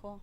Cool.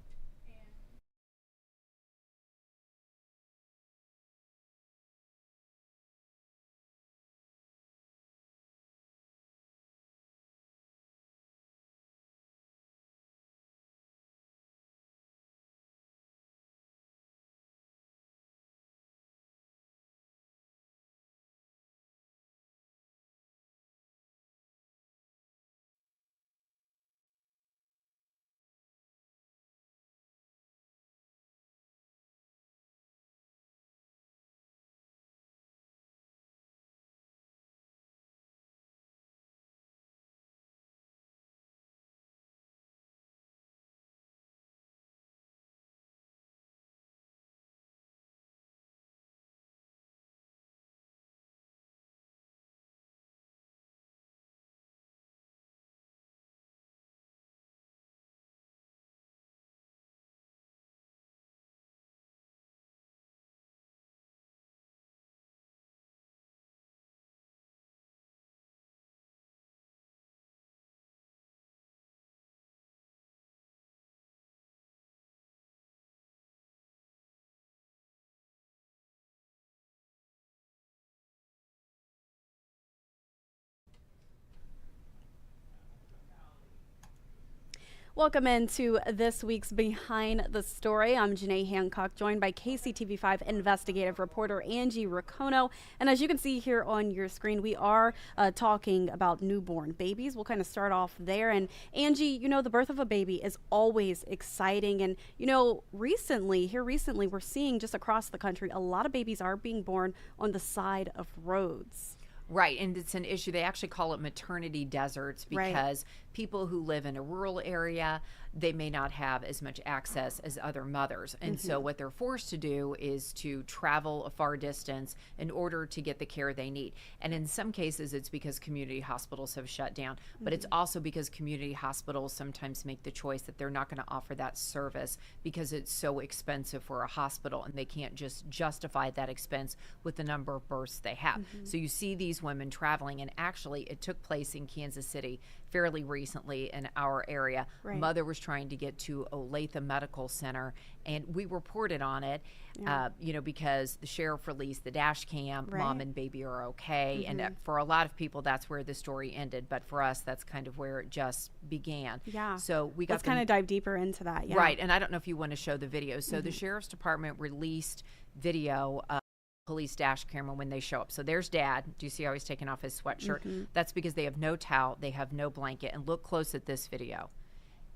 Welcome into this week's Behind the Story. I'm Janae Hancock, joined by KCTV5 investigative reporter Angie Ricono. And as you can see here on your screen, we are talking about newborn babies. We'll kind of start off there. And Angie, the birth of a baby is always exciting. And, recently, we're seeing just across the country, a lot of babies are being born on the side of roads. Right, and it's an issue. They actually call it maternity deserts because people who live in a rural area, they may not have as much access as other mothers. And so what they're forced to do is to travel a far distance in order to get the care they need. And in some cases, it's because community hospitals have shut down, but it's also because community hospitals sometimes make the choice that they're not going to offer that service because it's so expensive for a hospital, and they can't just justify that expense with the number of births they have. So you see these women traveling, and actually it took place in Kansas City fairly recently in our area. Mother was trying to get to Olathe Medical Center, and we reported on it, because the sheriff released the dash cam, mom and baby are okay. And for a lot of people, that's where the story ended. But for us, that's kind of where it just began. Yeah. So we got Let's kind of dive deeper into that. Yeah. Right. And I don't know if you want to show the video. So the sheriff's department released video of police dash camera when they show up. So there's dad. Do you see how he's taking off his sweatshirt? That's because they have no towel, they have no blanket. And look close at this video.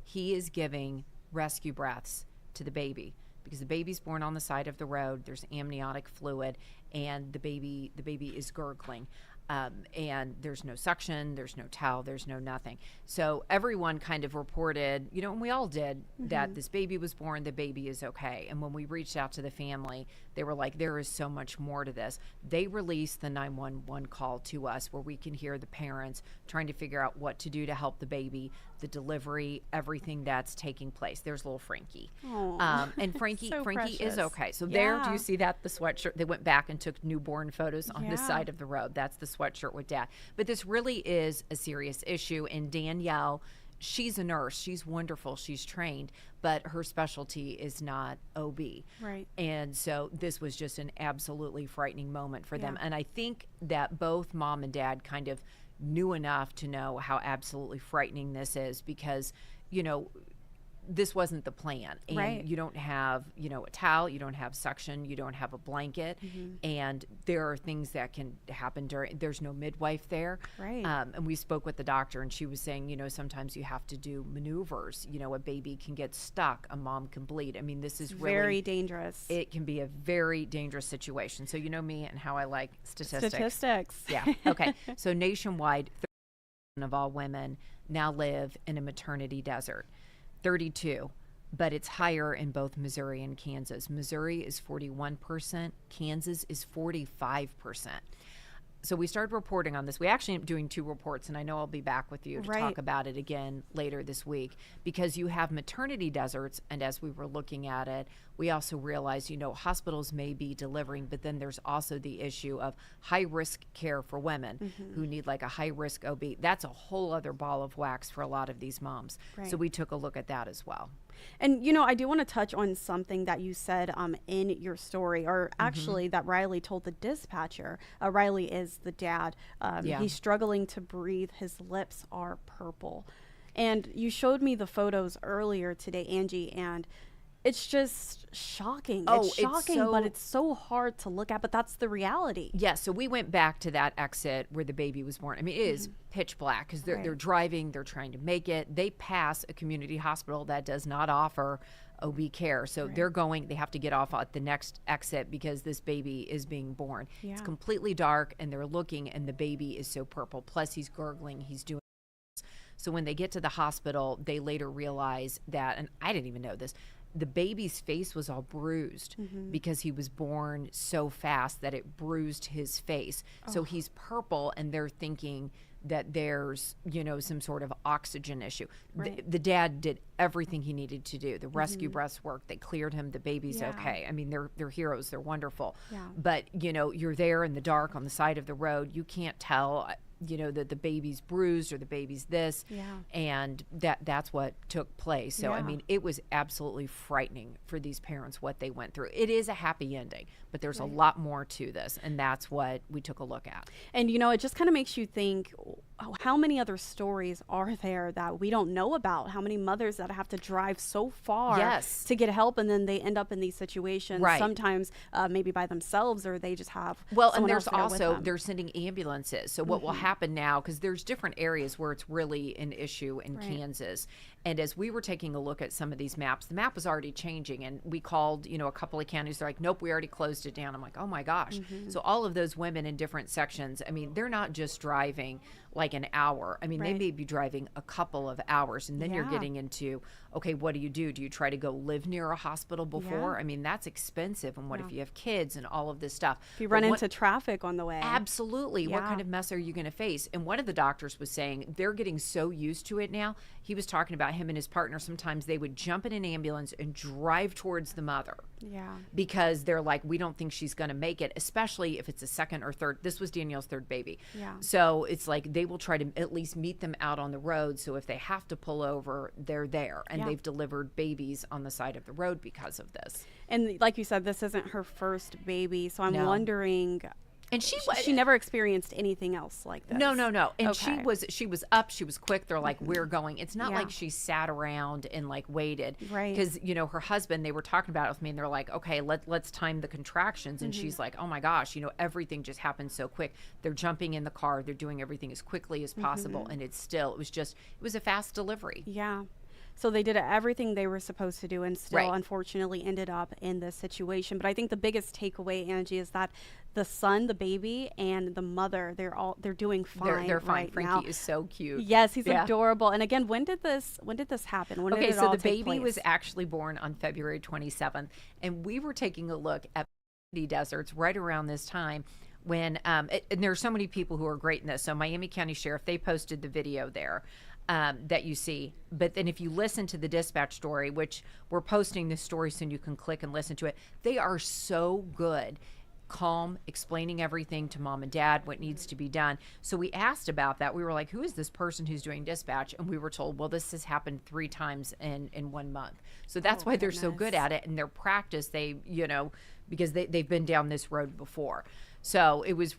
He is giving rescue breaths to the baby because the baby's born on the side of the road. There's amniotic fluid, and the baby is gurgling. And there's no suction, there's no towel, there's no nothing. So everyone kind of reported, and we all did, that this baby was born, the baby is okay. And when we reached out to the family, they were like, there is so much more to this. They released the 911 call to us where we can hear the parents trying to figure out what to do to help the baby, the delivery, everything that's taking place. There's little Frankie. And Frankie So Frankie precious. is okay. So there, do you see that? The sweatshirt. They went back and took newborn photos on the side of the road. That's the sweatshirt with dad. But this really is a serious issue. And Danielle, she's a nurse. She's wonderful. She's trained, but her specialty is not OB. Right. And so this was just an absolutely frightening moment for them. And I think that both mom and dad kind of knew enough to know how absolutely frightening this is because, this wasn't the plan. And you don't have, a towel, you don't have suction, you don't have a blanket. And there are things that can happen there's no midwife there. And we spoke with the doctor, and she was saying, sometimes you have to do maneuvers. A baby can get stuck, a mom can bleed. I mean, this is really very dangerous. It can be a very dangerous situation. So you know me and how I like statistics. Yeah. Okay. So nationwide, 30% of all women now live in a maternity desert. 32, but it's higher in both Missouri and Kansas. Missouri is 41%, Kansas is 45%. So we started reporting on this. We actually ended up doing 2 reports, and I know I'll be back with you to talk about it again later this week, because you have maternity deserts, and as we were looking at it, we also realized, you know, hospitals may be delivering, but then there's also the issue of high-risk care for women who need like a high-risk OB. That's a whole other ball of wax for a lot of these moms. So we took a look at that as well. And, you know, I do want to touch on something that you said in your story, or actually that Riley told the dispatcher. Riley is the dad. He's struggling to breathe. His lips are purple. And you showed me the photos earlier today, Angie, and it's just shocking. It's shocking, but it's so hard to look at, but that's the reality. Yeah, so we went back to that exit where the baby was born. I mean, it is pitch black because they're driving, they're trying to make it. They pass a community hospital that does not offer OB care. So they have to get off at the next exit because this baby is being born. It's completely dark, and they're looking, and the baby is so purple. Plus, he's gurgling, he's doing. So when they get to the hospital, they later realize that, and I didn't even know this, the baby's face was all bruised because he was born so fast that it bruised his face. So he's purple, and they're thinking that there's, you know, some sort of oxygen issue. The dad did everything he needed to do. The rescue breaths worked. They cleared him. The baby's okay. I mean, they're heroes. They're wonderful. But, you know, you're there in the dark on the side of the road. You can't tell, you know, that the baby's bruised or the baby's this. And that's what took place. So, I mean, it was absolutely frightening for these parents, what they went through. It is a happy ending, but there's a lot more to this. And that's what we took a look at. And, you know, it just kind of makes you think, how many other stories are there that we don't know about? How many mothers that have to drive so far to get help, and then they end up in these situations, sometimes maybe by themselves, or they just have and there's also, they're sending ambulances. So what will happen now, because there's different areas where it's really an issue in Kansas. And as we were taking a look at some of these maps, the map was already changing, and we called, you know, a couple of counties. They're like, nope, we already closed it down. I'm like, oh my gosh. So all of those women in different sections, I mean, they're not just driving like an hour. I mean, they may be driving a couple of hours, and then you're getting into, okay, what do? Do you try to go live near a hospital before? I mean, that's expensive. And what if you have kids and all of this stuff? If you run into traffic on the way. Absolutely. What kind of mess are you going to face? And one of the doctors was saying they're getting so used to it now. He was talking about him and his partner. Sometimes they would jump in an ambulance and drive towards the mother. Because they're like, we don't think she's going to make it, especially if it's a second or third. This was Danielle's third baby. So it's like they will try to at least meet them out on the road. So if they have to pull over, they're there. And they've delivered babies on the side of the road because of this. And like you said, this isn't her first baby. So I'm wondering... And she never experienced anything else like this. No. And she was up, she was quick. They're like, we're going. It's not like she sat around and like waited. Because, you know, her husband, they were talking about it with me, and they're like, okay, let's time the contractions. And she's like, oh my gosh, you know, everything just happened so quick. They're jumping in the car. They're doing everything as quickly as possible. And it was a fast delivery. So they did everything they were supposed to do, and still unfortunately ended up in this situation. But I think the biggest takeaway, Angie, is that the son, the baby, and the mother, they're doing fine. They're fine. Right Frankie is so cute. Yes, he's adorable. And again, when did this happen? When did it all the take baby place? was actually born on February 27th, and we were taking a look at the deserts right around this time. When and there are so many people who are great in this. So Miami County Sheriff, they posted the video there. That you see. But then if you listen to the dispatch story, which we're posting this story soon, you can click and listen to it. They are so good, calm, explaining everything to mom and dad, what needs to be done. So we asked about that. We were like, who is this person who's doing dispatch? And we were told, well, this has happened 3 times in 1 month. So that's why they're so good at it. And their practice, they, you know, because they've been down this road before. So it was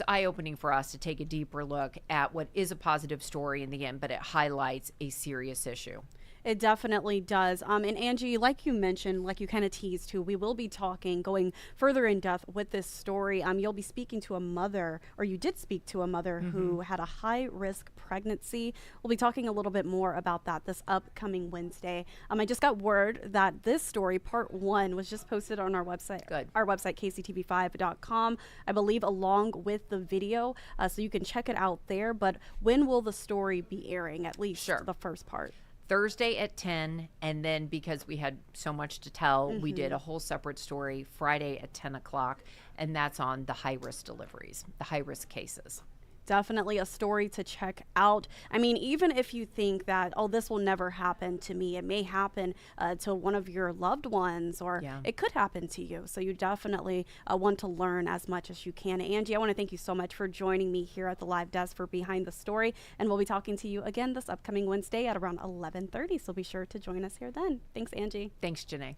eye-opening for us to take a deeper look at what is a positive story in the end, but it highlights a serious issue. It definitely does. And Angie, like you mentioned, like you kind of teased too, we will be going further in depth with this story. You'll be speaking to a mother, or you did speak to a mother who had a high-risk pregnancy. We'll be talking a little bit more about that this upcoming Wednesday. I just got word that this story, part 1, was just posted on our website. Our website, kctv5.com, I believe, along with the video. So you can check it out there. But when will the story be airing, at least the first part? Thursday at 10, and then because we had so much to tell, we did a whole separate story Friday at 10 o'clock, and that's on the high-risk deliveries, the high-risk cases. Definitely a story to check out. I mean, even if you think that, oh, this will never happen to me, it may happen to one of your loved ones, or it could happen to you. So you definitely want to learn as much as you can. Angie, I want to thank you so much for joining me here at the live desk for Behind the Story. And we'll be talking to you again this upcoming Wednesday at around 11:30. So be sure to join us here then. Thanks, Angie. Thanks, Janae.